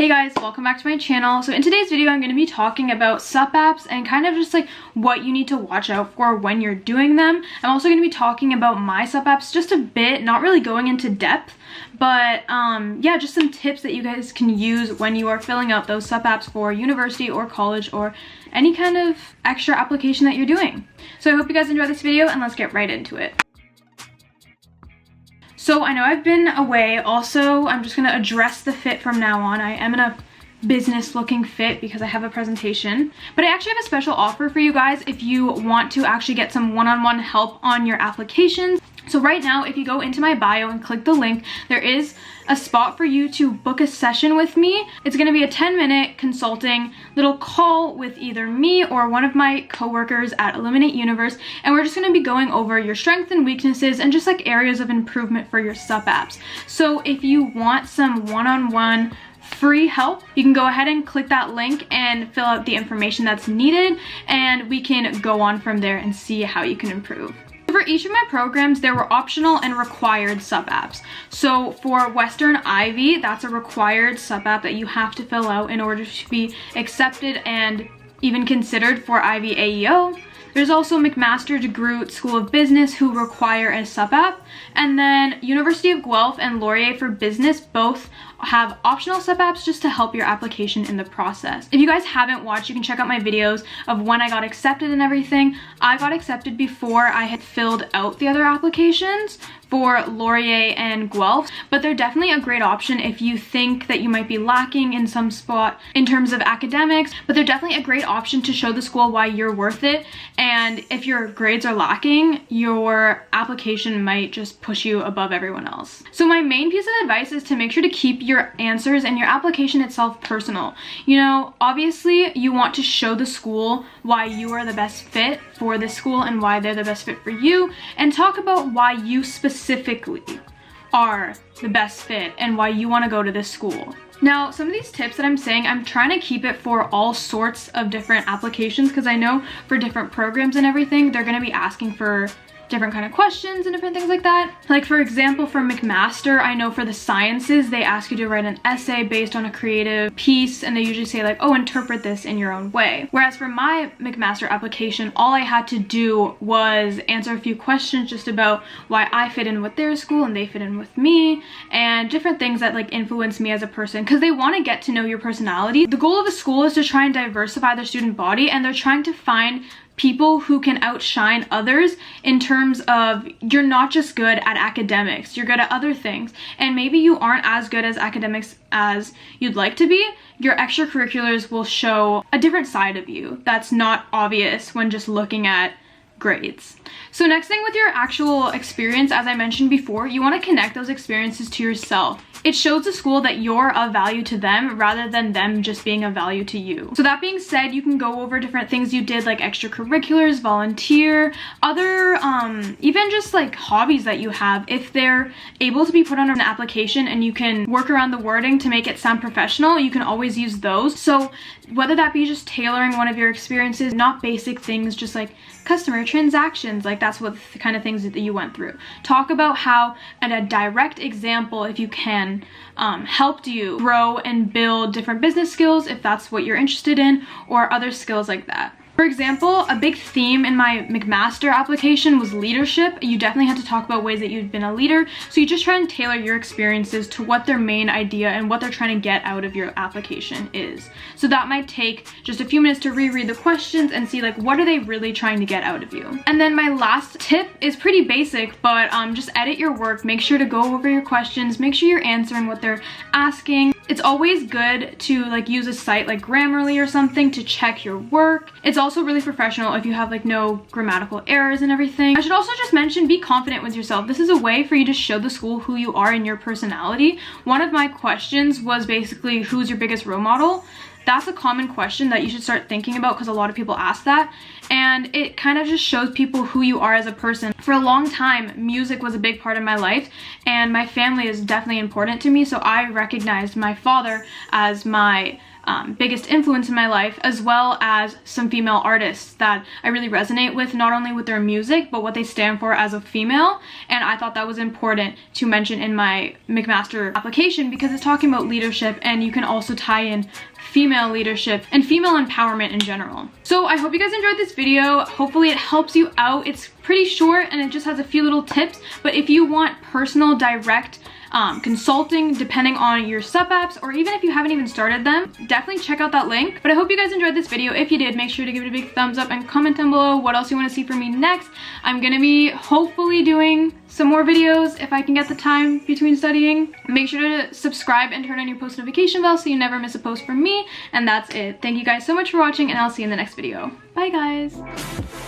Hey guys, welcome back to my channel. So in today's video, I'm going to be talking about SUP apps and kind of just like what you need to watch out for when you're doing them. I'm also going to be talking about my SUP apps just a bit, not really going into depth, but yeah, just some tips that you guys can use when you are filling out those SUP apps for university or college or any kind of extra application that you're doing. So I hope you guys enjoy this video and let's get right into it. So I know I've been away. Also, I'm just going to address the fit from now on. I am in a business looking fit because I have a presentation. But I actually have a special offer for you guys if you want to actually get some one-on-one help on your applications. So right now, if you go into my bio and click the link, there is a spot for you to book a session with me. It's going to be a 10-minute consulting little call with either me or one of my coworkers at Eliminate Universe, and we're just going to be going over your strengths and weaknesses and just like areas of improvement for your SUP apps. So if you want some one-on-one free help, you can go ahead and click that link and fill out the information that's needed, and we can go on from there and see how you can improve. For each of my programs, there were optional and required SUP apps. So for Western Ivy, that's a required SUP app that you have to fill out in order to be accepted and even considered for Ivy AEO. There's also McMaster, DeGroote School of Business who require a SUP app. And then University of Guelph and Laurier for Business both have optional SUP apps just to help your application in the process. If you guys haven't watched, you can check out my videos of when I got accepted and everything. I got accepted before I had filled out the other applications for Laurier and Guelph, but they're definitely a great option if you think that you might be lacking in some spot in terms of academics, but they're definitely a great option to show the school why you're worth it. And if your grades are lacking, your application might just push you above everyone else. So my main piece of advice is to make sure to keep your answers and your application itself personal. You know, obviously you want to show the school why you are the best fit for this school and why they're the best fit for you, and talk about why you specifically are the best fit and why you want to go to this school. Now, some of these tips that I'm saying, I'm trying to keep it for all sorts of different applications because I know for different programs and everything, they're going to be asking for different kind of questions and different things like that. Like for example, for McMaster, I know for the sciences, they ask you to write an essay based on a creative piece, and they usually say like, oh, interpret this in your own way. Whereas for my McMaster application, all I had to do was answer a few questions just about why I fit in with their school and they fit in with me, and different things that like influence me as a person, because they want to get to know your personality. The goal of a school is to try and diversify their student body, and they're trying to find people who can outshine others in terms of you're not just good at academics, you're good at other things, and maybe you aren't as good as academics as you'd like to be. Your extracurriculars will show a different side of you that's not obvious when just looking at grades. So next thing with your actual experience, as I mentioned before, you want to connect those experiences to yourself. It shows the school that you're of value to them rather than them just being of value to you. So that being said, you can go over different things you did, like extracurriculars, volunteer, other even just like hobbies that you have. If they're able to be put on an application and you can work around the wording to make it sound professional, you can always use those. So whether that be just tailoring one of your experiences, not basic things, just like customer transactions, like that's what the kind of things that you went through. Talk about how, and a direct example if you can, helped you grow and build different business skills if that's what you're interested in, or other skills like that. For example, a big theme in my McMaster application was leadership. You definitely had to talk about ways that you've been a leader. So you just try and tailor your experiences to what their main idea and what they're trying to get out of your application is. So that might take just a few minutes to reread the questions and see like what are they really trying to get out of you. And then my last tip is pretty basic, but just edit your work. Make sure to go over your questions. Make sure you're answering what they're asking. It's always good to like use a site like Grammarly or something to check your work. It's also really professional if you have like no grammatical errors and everything. I should also just mention, be confident with yourself. This is a way for you to show the school who you are and your personality. One of my questions was basically, who's your biggest role model? That's a common question that you should start thinking about because a lot of people ask that, and it kind of just shows people who you are as a person. For a long time, music was a big part of my life, and my family is definitely important to me, so I recognized my father as my biggest influence in my life, as well as some female artists that I really resonate with, not only with their music, but what they stand for as a female. And I thought that was important to mention in my McMaster application because it's talking about leadership, and you can also tie in female leadership and female empowerment in general. So I hope you guys enjoyed this video. Hopefully it helps you out. It's pretty short and it just has a few little tips, but if you want personal direct consulting depending on your supp apps, or even if you haven't even started them, definitely check out that link. But I hope you guys enjoyed this video. If you did, make sure to give it a big thumbs up and comment down below what else you want to see from me next. I'm gonna be hopefully doing some more videos if I can get the time between studying. Make sure to subscribe and turn on your post notification bell so you never miss a post from me. And that's it. Thank you guys so much for watching, and I'll see you in the next video. Bye guys.